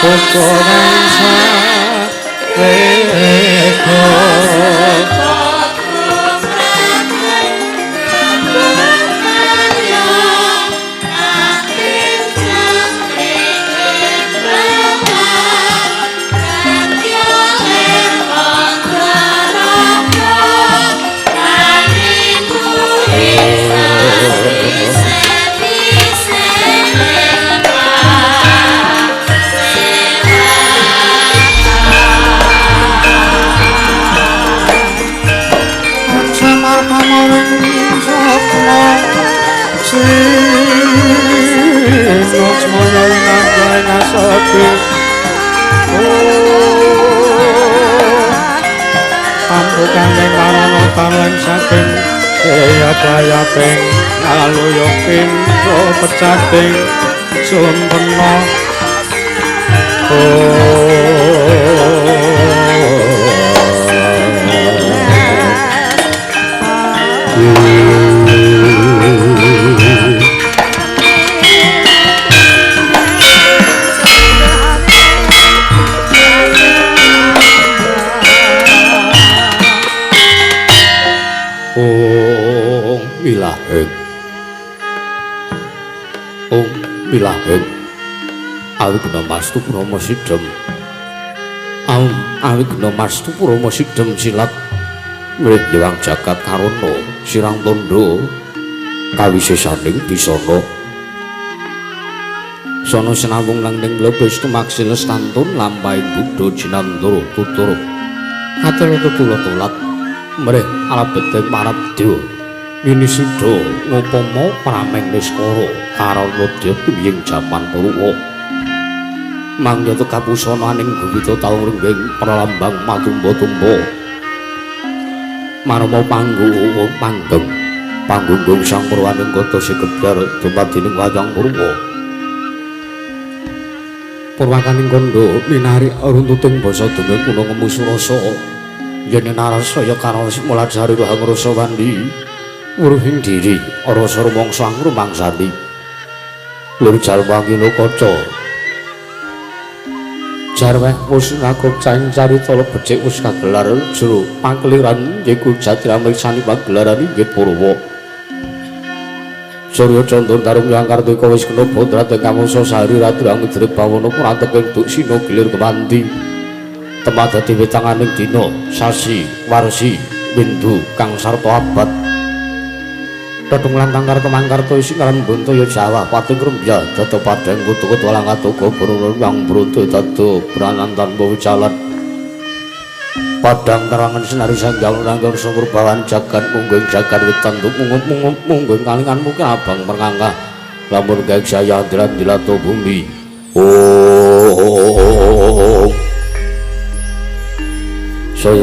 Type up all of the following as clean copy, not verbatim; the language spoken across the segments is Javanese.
kokoran sareko Ampukan yang karana tangan saking daya ping ngaluyuk pintu pecating sumpena Bilaheng awi guna mastu purama sidhem awi guna mastu purama sidhem silat milik Hyang Jagat Karana sirang tondo kawisesaning bisana sono sinawung nanging lebes tumaksil stantun lampahing Buddha jinandara tutur katel tutula-tulat mrih alabeteng marap dewa ini sudah ngupama prameng niskara karana dipiying jaman Purwa mangyata kapusananing gumita taun ringging pralambang matumba-tumba marma panggung sang purwaning kata Sekedhar dumadining wayang Purwa purwakaning kandha minari runtuting basa dene kuna ngemu surasa yen narasaya karo mulajari rahang rasa wandi uruhing diri rasa rumangsa ngrumangsani lur jalwangi lokaca jarweh wis ngaku caing carita becik wis kagelar jero pangkeliran yiku jatiramriksani pagelaran inggih Purwa Surya Candra Tarung Hyang Kartika wis kena bodrat ing kamangsa sari radrang drep bawana prateking duk sina gilir kemandi tempat dadi wetanganing dina sasi warsi windu kang sarta abad Dadung lantang karta mangkarta isi kalan Bantaya Jawa pating krembya dada padang kutu-kutu walang katoga burung yang bruntu dada beranantan bawa jalan padang terangan senari sanggang ranggang sumur bawan jagat mungging jagat witan mungging kalingan muka abang merangkah lamun gaik saya dilat-dilato bumi saya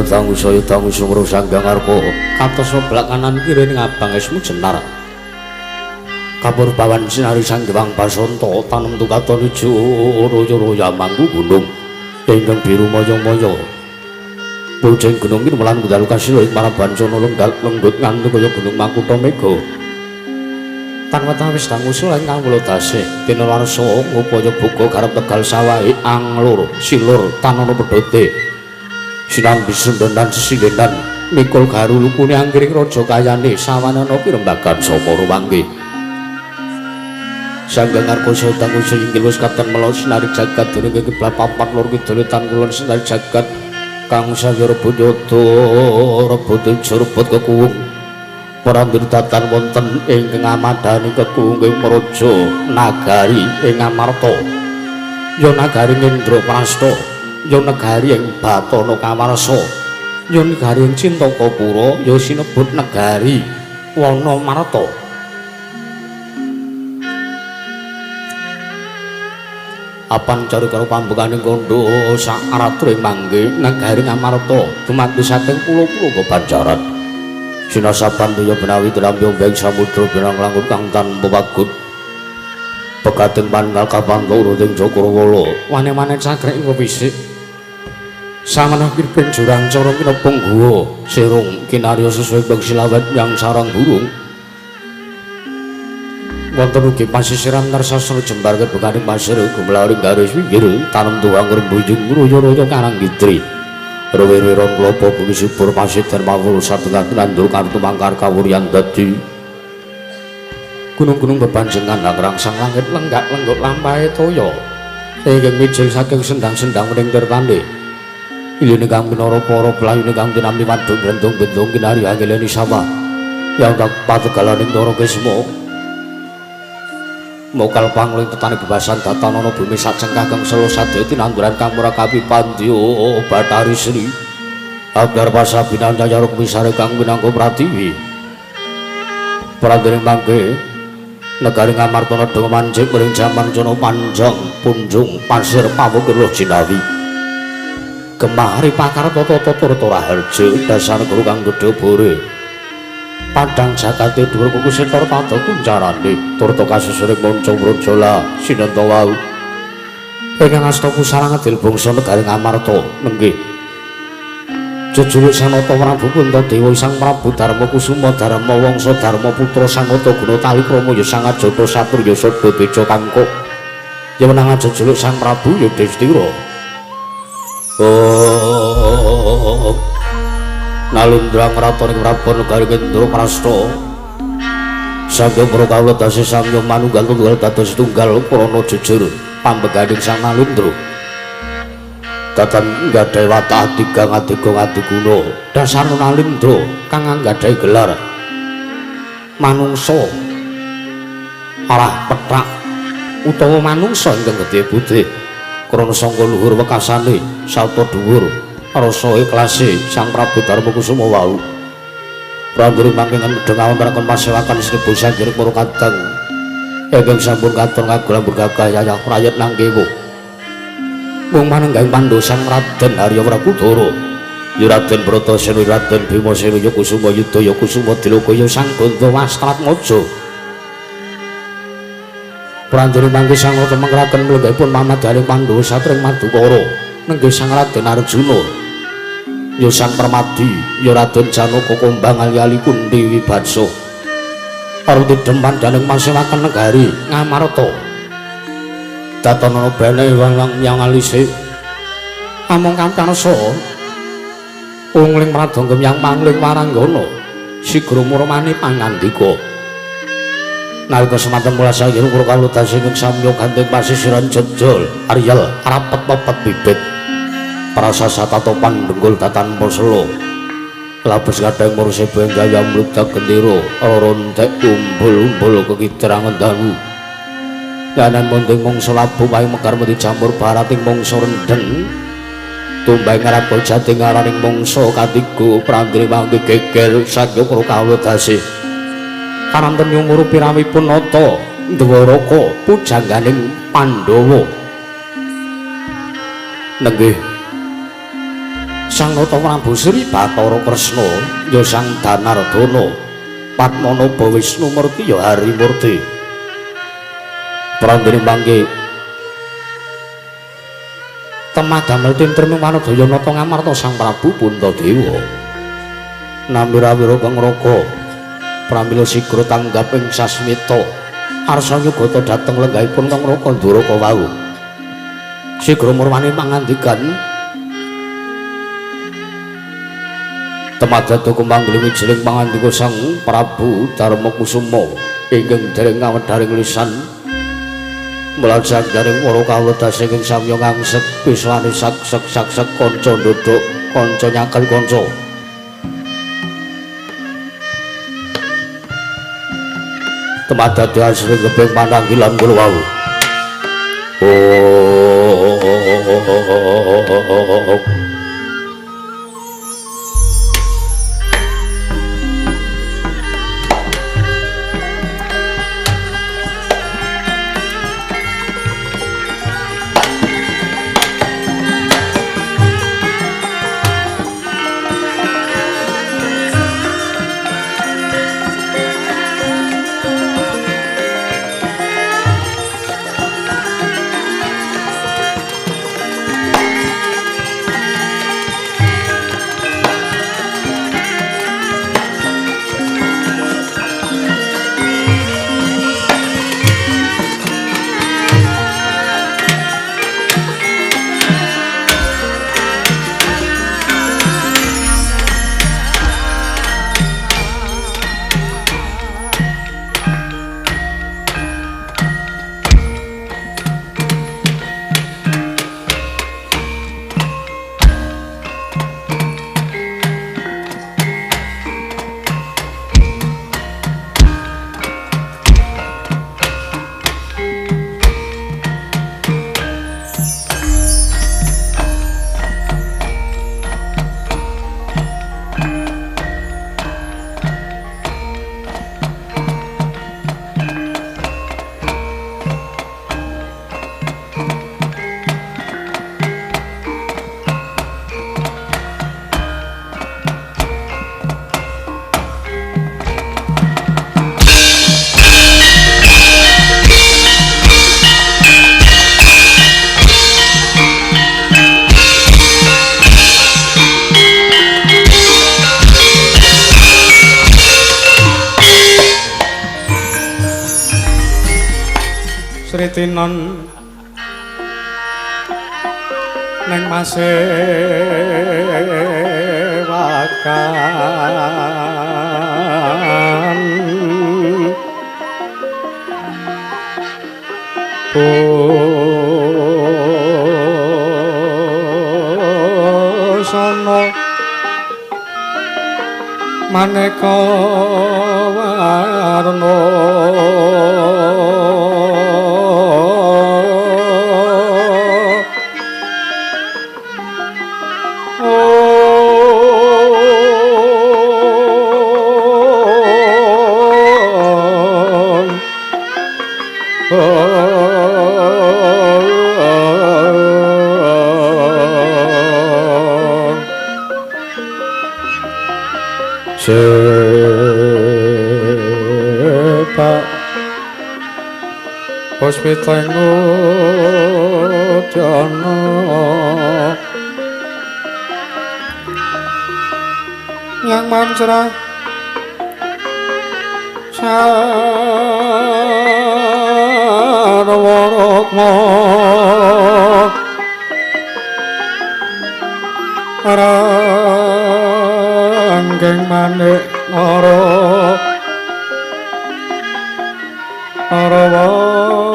tanggu sumur sanggang arko katos sebelah kanan kiri ini abang esmu jenar kapur bawan sinari sanggewang basonto tanam tukaton ijo royo-royo manggu gunung ingkang biru moyo-moyo bojeng gunung ini melan kudalu kasih loik maraban sono lenggut ngantu kaya gunung Makuta Mega tanpa tawis dan usul ingkang welodase dina warsa ngupaya buka garap Tegal Sawai anglur silur tanono pedote sinambi sendenan sesindenan mikul garu lukune anggiring raja kayane sawanana pirembagan sapa ruwangge sanggang arko sedang usul inggil wis katon melaut sinari jagat dening kiblat papat lor kidul tan kulon sinari jagat kang saya rebut yoto rebut rebut kekuwung parandritatan wonten ingkang amadani kekuwung maraja nagari ing Amarta ya nagari Indraprasta ya negari ing Batana Kawarsa ya negari ing Cintakapura ya sinebut negari Wanamarta apan cari karo pambukaning kandha sak aratring mangke negari Amarta dumadi saking pulo-pulo Banjaran sinasaban daya benawi trambyong beng samudra benang langkung kang tanpa wagut pekating pangal kapan loro ing Cakrawala wane-wane cakrek ing wisik samana kirping jurang cara kinepung guwa serung kinarya sesuai bang silawet yang sarang burung wonten ugi pasisiran narsasana jembarke bekaning pasir gumlaring garis pinggir tanem tuwang rembujung royo-royo karang gitri rewe-rewe klopo bumi subur pasir dermawul satengah nandur kartu mangkar kawuryan dadi gunung-gunung bebanjengan rangsang langit lenggak-lenggok lampahe toya ingkang mijil saking sendang-sendang ring tirtane ilene kang minara para playune kang tinampi wadhuk bendung-bendung kinari anggeleni sawah yang tak pategalaning ndara kesmo mokal pangling tetane bebasan datanana bumi sajengkah kang selo sadaya tinanduran kang ora kapipandya Bathari Sri Abdar pasabinan cayaruk misare kang minangka pratiwi prandening mangke negari ngamartana dong manjing mring jaman jono panjang punjung pasir pawukir jinawi gemari pakar toto-toto Raharja dasar guru kang gedhe bore padang jakate dhuwur kukusir tor tata kuncarane turta kasusuring manca mrojala sinenta wau ingkang asta pusarang adil bangsa negari ngamarta nenggih jejuluk Sanata Prabu Puntadewa Sang Prabu Darma Kusuma Darma Wangsa Darma Putra Sangata Guna Talikrama ya sangat jata saturya sada beja kangkuk ya menang jejuluk Sang Prabu ya Destira nalundrang ratoning Prabu negari Kendra Prasta Sangya Prakawula tasih samya manunggal tunggal dados tunggal prana jujur pambeganing Sang Nalundra datan nggadhahi watah tigang adiguna dasar Nalindra kang nggadhahi gelar manungsa arah pethak utawa manungsa ingkang gedhe budhe krana sangka luhur wekasane sarta dhuwur rasa ikhlase Sang Prabu Darma Kusuma wau pranggering mangke ngedheng awontenaken pasewakan Sri Sanjring para kadang ingkang sampun katon kagulang bergagah yayah prayat nangkewu mung manenggang Pandhawa Sang Raden Arya Wrakudara ya Raden Bratasena Raden Bimasena ya Kusuma Yuda ya Kusuma Dilaka ya Sang Ganda Wastratmaja pranjana mangke sang rata mengraken mlenggahipun mamadaning Pandhawa satring Madukara nenggih Sang Raden Arjuna ya Sang Permadi ya Raden Janaka Kombang ali-ali Kundi Wibatsa arti dempan daning masewaken negari Ngamarta datanana bene walang yang alise among kancarsa ungling pradonggem yang mangling waranggana sigra murmani pangandika nalika semanten mula sayur kula tasih ing samya gandeng pasisiran jejol Aryal rapet-pepet bibit prasasata topan denggul datan poselo labes kadang murse benggaya mludak gendera rontek umbul-umbul kekidrangan dalu yanan munding mangsa labu wae mekar mesti jamur barating mangsa rendhen tumbang ngarap jating araning mangsa katiga prandri mangke geger sagya kawula dasih kananten nyumuru piramipun nata Dwaraka pujangganing Pandhawa nenggih Sang Nata Prabu Sri Bathara Kresna ya Sang Danardana Padmanaba Wisnu Murti ya Hari Murti pranggene mangke temah damel tintreming wanodaya nata ngamarta Sang Prabu Puntadewa namirah-wira kang raga pramila sigra tanggap ing sasmita arsa nyugata dhateng lenggahipun kang raga Nduraka wau sigra murmani pangandikan temadada kumangling wijining pangandika Sang Prabu Darma Kusuma ingkang dereng ngawedharing lisan melajar dari para kawula dasih ing samya ngangsek biswane sak-sak kanca ndodok kanca nyakel kanca temadadi asring keping pananggilan kula wau ritinon neng masewakan busana maneka warna Sepak Puspita Ngudana yang mancra sarwarokma ranggeng manik Arawata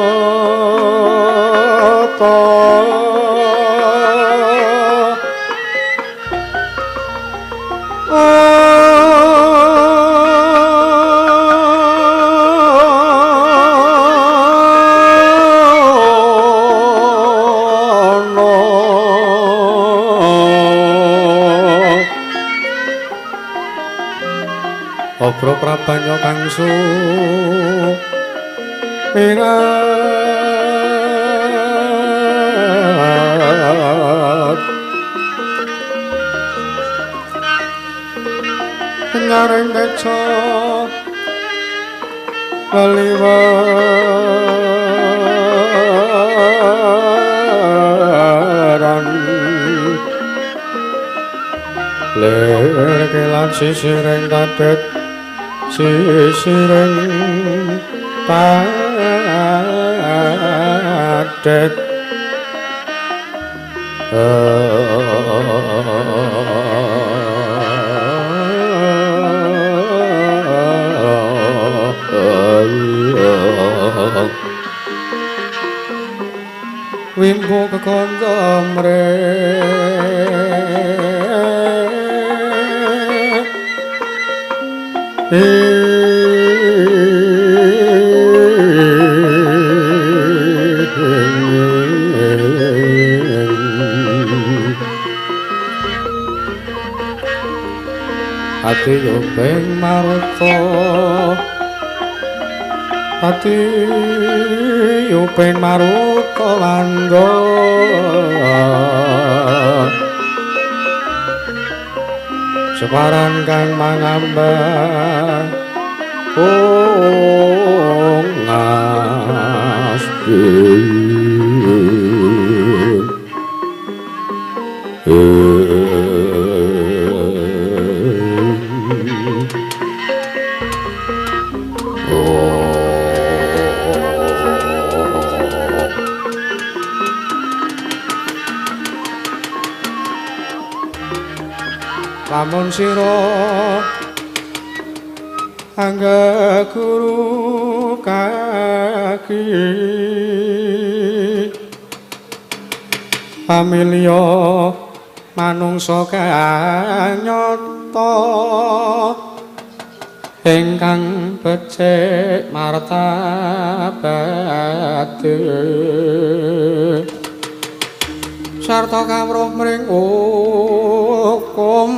Obro prabanya kang sumirat nyaring deca laliwaran lir kelan sisiring kadet sisiring padet wimbo kekonco Ati yuping maruta Ati yuping maruta langga Separan kang mangambah Ungas Lamun sira angga guru kaki pamilya manungsa kanyata ingkang becik martabate sarta kawruh mring hukum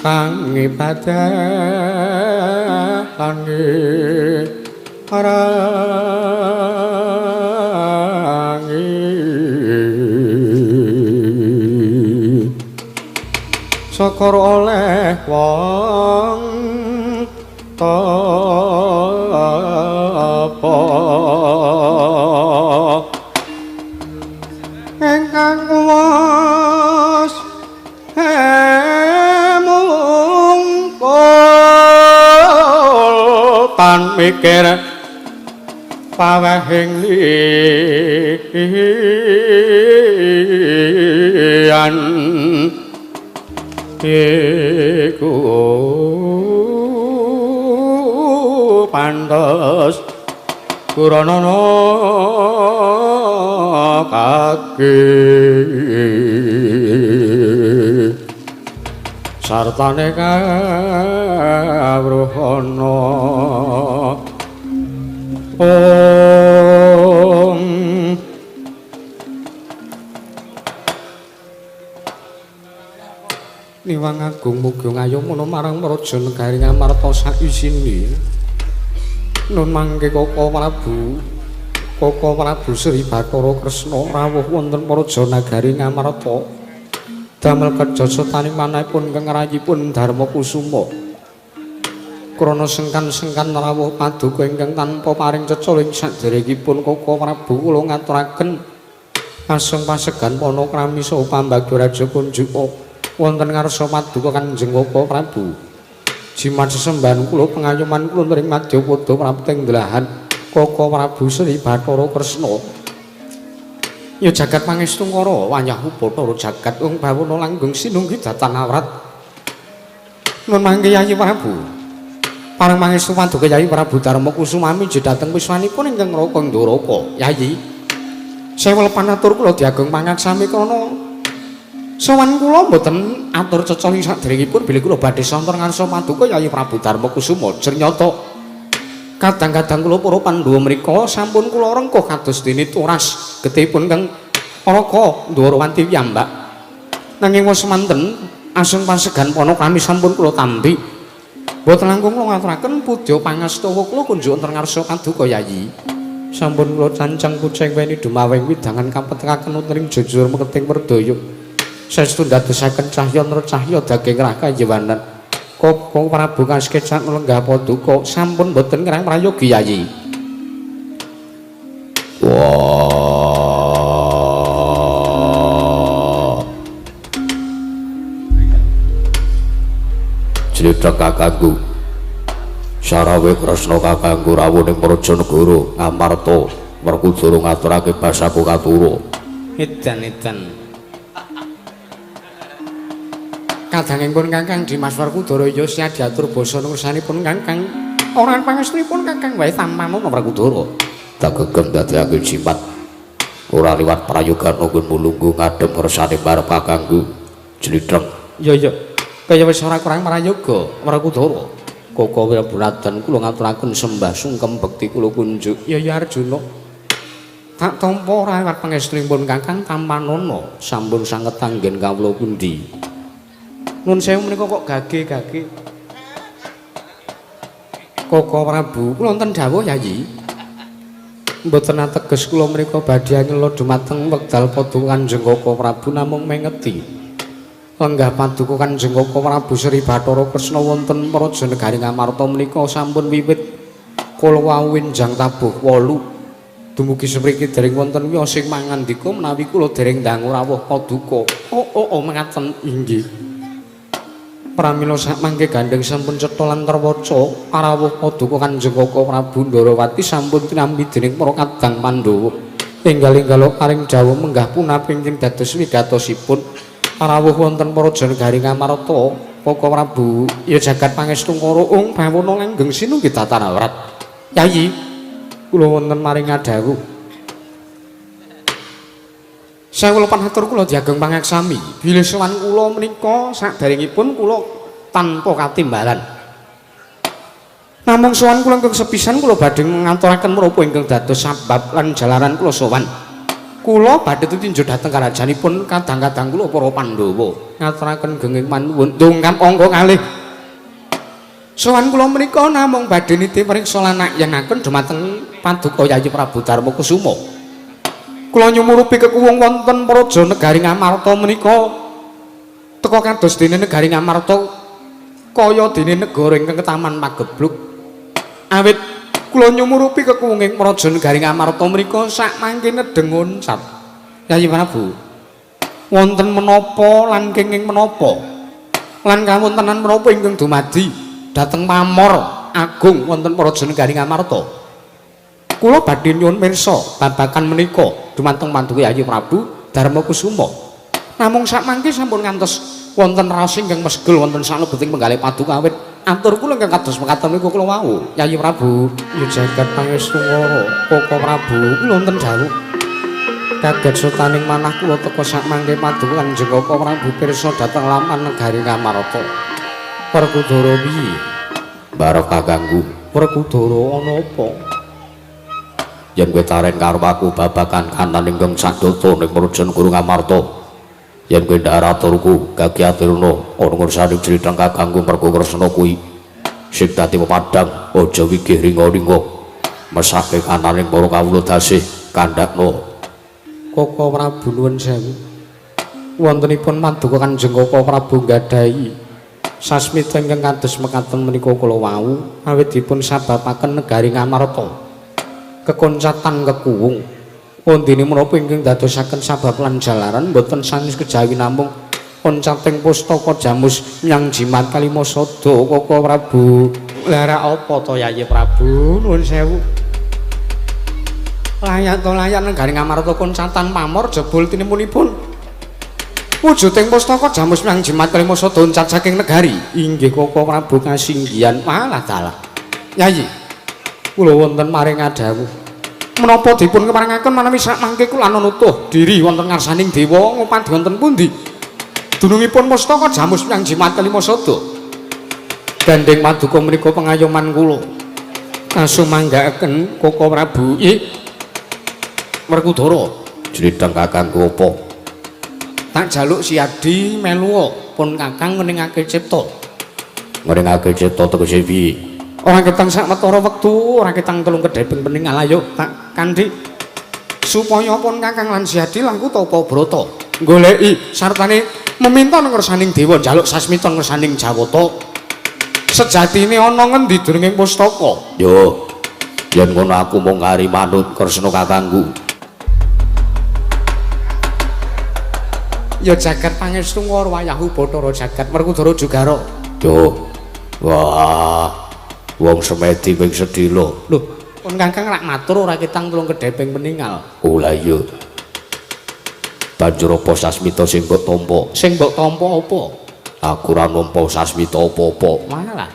kang ibadah lan parangi syukur oleh wong tapa engkang kuwas mungkul tan mikir pawehing liyan iku pantes kuranana kake sartane kawruhana Om Niwang Agung muga ngayomana marang Praja Negari Ngamarta sak isine nun mangke Koko Prabu Sri Bathara Kresna rawuh wonten Praja Nagari Ngamarta damel kerjasa tanimanipun ingkang rayipun Darma Kusuma krana sengkan-sengkan rawuh paduka ingkang tanpa paring cecoling sadèrèngipun Koko Prabu kula ngaturaken asung pasegan panakrami saha pambagya Raja Kunjupuk wonten ngarsa paduka Kanjeng Koko Prabu jimat sesembahan kula pengayoman kula nring Madyapada prapting delahan Koko Prabu Sri Bathara Kresna ya jagat pangestu kara wayah Bathara jagat wong bawana langgeng sinunggi datan awrat nun mangke Yayi Prabu parang mangestu paduka Yayi Prabu Darma Kusumami dhateng wiswanipun ingkang Raka Ndoraka Yayi sewu panatur kula diageng pangaksami krana sowan kula mboten atur cecoling sadèrèngipun bilih kula badhe sontor ngarsa paduka Yayi Prabu Darma Kusuma ternyata kadang-kadang kula para Pandhawa mriku sampun kula rengkuh kados dene turas getihipun kang Raka Ndwarawanti piyambak nanging wis semanten asung pasegan panakrami sampun kula tampi boten langkung kula ngaturaken pudha pangastawa kula kunjuk wonten ngarsa paduka Yayi sampun kula cancang kucing weni dumawing widangan kapetekaken wonten ing jujur meketing perdaya saestu ndadosaken cahya nra cahya daging raka jewanan Koko Prabu kaskecat lenggah paduka sampun boten kirang prayogi Yayi Citra kakangku Sarawe Kresna kakangku rawuning Prajanegara Ngamarta Werkudara ngaturake basaku katura edan kadangipun Kakang Dimas Werkudara ya sia diatur basa nursanipun Kakang ora pangestunipun Kakang wae tampamana Werkudara dagegem dadekake jimat ora liwat prayogan nunggun mulunggu ngadhem kersane barep kakangku jlitheng ya kaya wis ora kurang prayoga Werkudara Koko Wirabunadhan kula ngaturaken sembah sungkem bekti kula kunjuk ya Arjuna tak tampa ora liwat pangestunipun Kakang tampanana sampun sanget anggen kawula pundi nun sewu menika kok gage Koko Prabu kula wonten dawuh Yayi mboten ateges kula menika badhe anyela dumateng wekdal paduka Kanjeng Koko Prabu namung mengeti lenggah paduka Kanjeng Koko Prabu Sri Bathara Kresna wonten Praja Negari Ngamarta menika sampun wiwit kula wawinjang tabuh 8 dumugi semriki dereng wonten wiyosing mangandika menawi kula dereng dangu rawuh paduka mengaten inggih pramila sakmangke gandeng sampun cetha lan terwaca parawuh paduka Kanjeng Koko Prabu Ndorowati sampun tinampi dening para kadang Pandhawa enggal-enggal paring dawuh menggah punaping ing dados wigatosipun parawuh wonten Praja Negari Ngamarta Koko Prabu ya jagat pangestu kara ung bawana langgeng sinunggi datan awrat Yayi kula wonten maring dawuh sewu panatur kula diageng pangaksami bilih sowan kula menika sadèrèngipun kula tanpa katimbalan namung sowan kula ingkang sepisan kula badhe ngaturaken menapa ingkang dados sabab lan jalaran kula sowan kula badhe tinju dhateng karajanipun kadang-kadang kula para Pandhawa ngaturaken genging manuwun ndongkap angka kalih sowan kula menika namung badhe niti pringsa lan nakyenaken dumateng paduka Yayi Prabu Darma Kusuma kula nyumurupi kekuwung wonten Praja Negari Ngamarta menika teka kados dene negari Ngamarta kaya dene negara ingkang ketaman pagebluk awit kula nyumurupi kekuwunging Praja Negari Ngamarta menika sak mangke nedeng ngoncat Yayi Prabu wonten menapa lan kenging menapa lan kawontenan menapa ingkang dumadi dhateng pamor agung wonten Praja Negari Ngamarta kula badhe nyuwun pirsa babagan menika dumateng mantuke Yayi Prabu Darmakusuma. Namung sakmangke sampun ngantos wonten raos ingkang mesgel wonten sanebeting penggalih paduka awit atur kula ingkang kados mekaten niku kula wau. Yayi Prabu, ya jagat pangestu ngoro, Koko Prabu kula wonten dawuh. Kaget sutaning manah kula teka sakmangke paduka Kanjeng Koko Prabu pirsa dhateng laman negari Ngamarta. Werkudara piye? Barokah kanggo Werkudara ana apa? yen kowe taren karo aku babagan kanan ingkang sadata ning Praja Guru Ngamarta. Yen kowe ndak aturku Gagi Atirna ana ngursani critang kaganggu mergo Kresna kuwi sing dadi pepadang aja wigih ringa-ringa mesake kananing para kawula dasih kandhakna. Koko Prabu nuwun sewu. Wontenipun paduka Kanjeng Koko Prabu nggadahi sasmita ingkang kados mekaten menika kula wau awit dipun sababaken negari Ngamarta. Kekoncatan kekuwung pundhine menapa ingkang dadosaken sabab lan jalaran boten sanes kejawi namung koncating pustaka jamus nyang jimat Kalimasada Koko Prabu. Lara apa to Yayi Prabu nuwun sewu. Layat negari Ngamarta koncatan pamor jebul tinemunipun wujuding pustaka jamus nyang jimat Kalimasada uncat saking negari. Inggih Koko Prabu kasinggihan malah dalah. Yayi kula wonten maring adhawuh menapa dipun keparengaken manawi sakmangke kula nutuh diri wonten ngarsaning dewa ngupadi wonten pundi dunungipun pustaka jamus nyang jimat Kalimasada gandeng paduka menika pengayoman kula kasumanggaaken Koko Prabu. Nggih Werkudara Critang kakangku apa? tak jaluk siadi melu pun kakang ngeningake cipta. Ngeringake cipta tegese piye? Ora ketang sak metara wektu, ora ketang telung kedheping peningal ayo tak kandhi supaya pun kakang lan siadi langku tapa brata goleki sartane meminta ngersaning dewa njaluk sasmita ngersaning Jawata. Sejatine ana ngendi durunging pustaka? Yo, yen ngono aku mung ngari manut Kresna kakangku. Ya jagat pangestu ngor wayahu Bathara jagat Werkudara Jugara. Yo, wah. Wong semedi ping sedhila. Lho, pun kakang rak matur ora ketang telung kedheping peninggal. Oh la iya. Banjur apa sasmita sing mbok tampa? Sing mbok tampa apa? Aku ora nampa sasmita apa-apa. Malah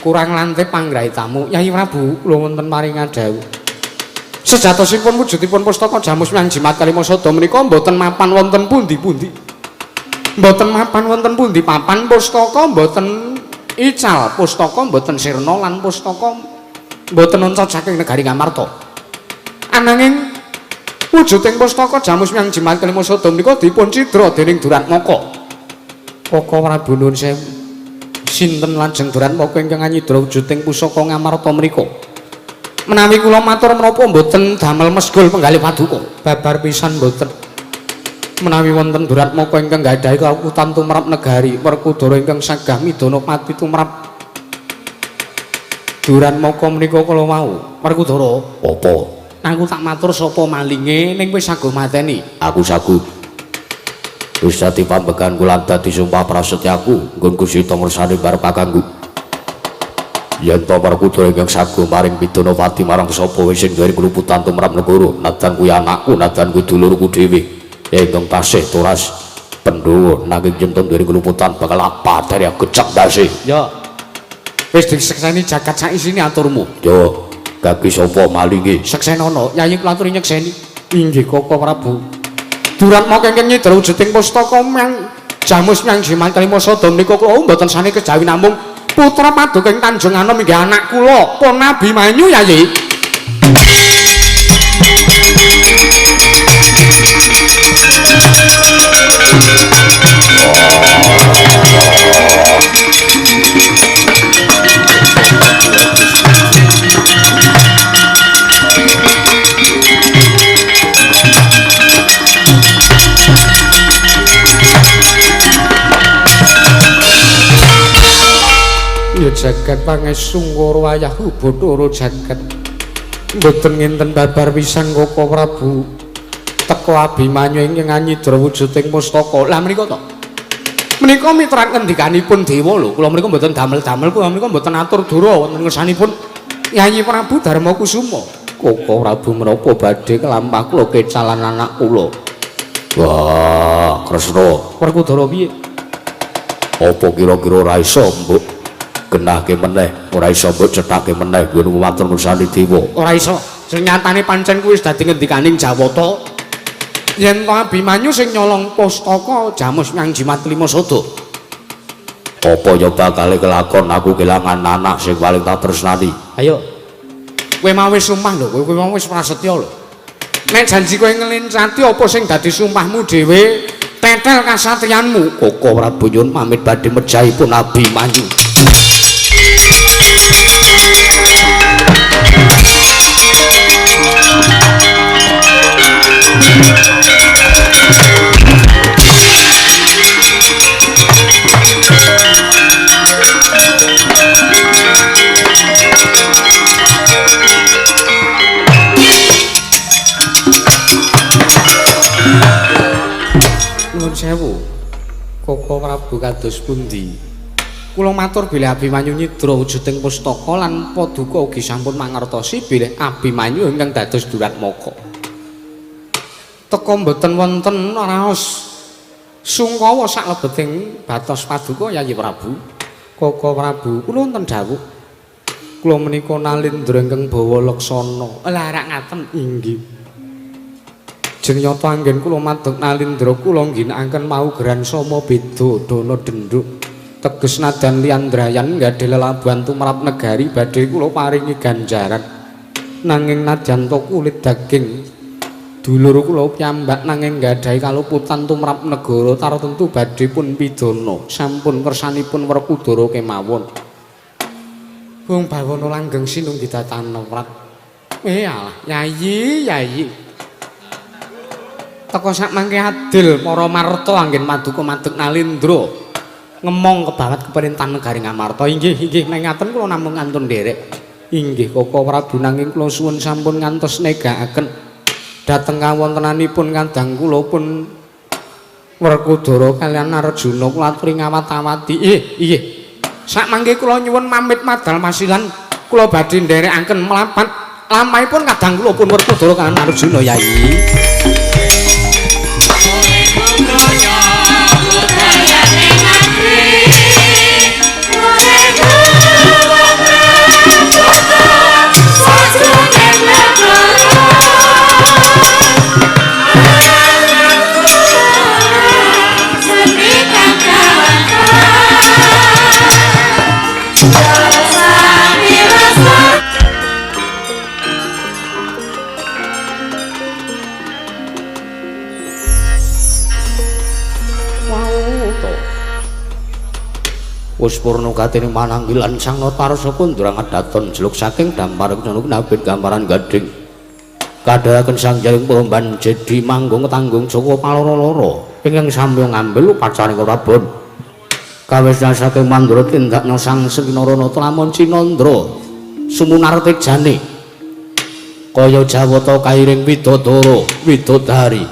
kurang lantip panggrahi tamu. Yayi Prabu, kula wonten maring adhawuh. Sejatosipun wujudipun pustaka jamus nyang jimat Kalimasada menika mboten mapan wonten pundi-pundi. Mboten mapan wonten pundi papan pustaka mboten ical pustaka mboten sirna lan pustaka mboten oncat saking negari Ngamarta. Ananging wujuding pustaka jamus nyang jimat Kalimasada menika dipun cidra dening Duratmaka. Koko Prabu nuwun sewu. Sinten lajeng Duratmaka ingkang nyidra wujuding pusaka Ngamarta menika? Menawi kula matur menapa mboten damel mesgul penggalih paduka. Babar pisan mboten. Menawi wonten Duratmaka ingkang gadhahi kawukutan tumrap negari Werkudara ingkang sagah midana pati tumrap Duratmaka menika kala wau. Werkudara, Apa? aku tak matur sapa malinge ning wis saguh mateni. Aku sagu. Wis dadi pambegan kula dadi sumpah prasetyaku nggon Gusti Tangresani barep kakangku. Yen to Werkudara ingkang saguh maring pidana pati marang sapa wis sing duwe kluputan tumrap negara, nadan kuwi anakku, nadan kuwi dulurku dhewe. Ingkang tasih turas Pandhawa nanging jeneng duwe kluputan bakal apa dari gecek ndase. Ya. Wis disekseni jagat sak isine aturmu. Yo, Gagi sapa malinge? Seksenana, Yayi kula aturi nyekseni. Inggih Koko Prabu. Duratmaka ingkang nyidra wujuding pustaka mang jamus nyang jimat Kalimasada menika kula mboten sane kejawi namung putra paduka ing Tanjung Anom inggih anak kula Pon Abimanyu Yayi. Ya jagat pangestu ngoro wayahu Bathara jagat mboten nginten babar pisan Koko Prabu teka Abimanyu ingkang nyidra wujuding pustaka. Lah menika to. Menika mitrat ngendikanipun dewa lho. Kula menika mboten damel-damel, kula menika mboten atur dura wonten ngersanipun Yayi Prabu Darmakusuma. Koko Prabu menapa badhe kelampah kula kecalan anak kula. Wah, Kresna. Werkudara piye? Apa kira-kira ora iso mbok genahke meneh, ora iso mbok cethake meneh gunung matur nusani dewa. Ora iso. Sing nyatane pancen kuwi wis dadi ngendikaning Jawata. Yen to Abimanyu sing nyolong pustaka Jamus Nyang Jimat Lima Sada. Apa ya bakal kelakon aku kelangan anak sing paling tak tresnani. Ayo. Kowe mau wis sumpah lho, kowe mau wis prasetya lho. Nek janji kowe ngelincati apa sing dadi sumpahmu dhewe, tetel kasatriyanmu. Koko Prabu nyuwun pamit badhe mejahipun Abimanyu. Sewu Koko Prabu kados pundi kula matur bilih Abimanyu nyidra wujuding pustaka lan paduka ugi sampun mangertosi bilih Abimanyu ingkang dados Duratmaka teka mboten wonten raos sungkawa saklebeting batos paduka Yayi Prabu. Koko Prabu kula wonten dawuh kula menika nalindra ingkang bawa laksana larak ngaten inggih. Jeneng nyata anggen kula madheg nalindra kula ngginakaken maugeran sama beda dana denduk teges nadan liandrayan gadhe lelabuhan tumrap negari badhe kula paringi ganjaran nanging nadyan to kulit daging dulur kula piyambak nanging gadhahi kaluputan tumrap negara tartemtu badhe pun pidana sampun kersanipun Werkudara kemawon. Wong bawana langgeng sinunggi datanewrat. Alah Yayi teka sak mangke adil para marta anggen maduka madheg nalindra ngemong kebawat keperintah negari Ngamarta. Inggih neng ngaten kula namung ngantun nderek. Inggih Koko Prabu nanging kula suwun sampun ngantos negakaken dhateng kawontenanipun kadang kula pun Werkudara kaliyan Arjuna kula aturi ngawat-awati. Inggih sak mangke kula nyuwun pamit madal masilan kula badhe nderekaken mlapat lampahipun kadang kula pun Werkudara kaliyan Arjuna Yayi. Wis purna katene mananggilan sang Natarsa Kundurang adaton jeluk saking dampar kunuk nabit gambaran gading kadhaken sang jaring peromban jedi manggung tanggung Joko paloro-loro ingkang samya ngambil upacaring Prabon kawis saking mandura tindakna sang Srinarana lamun Cinandra sumunar tejane kaya Jawata kairing widodara widodari.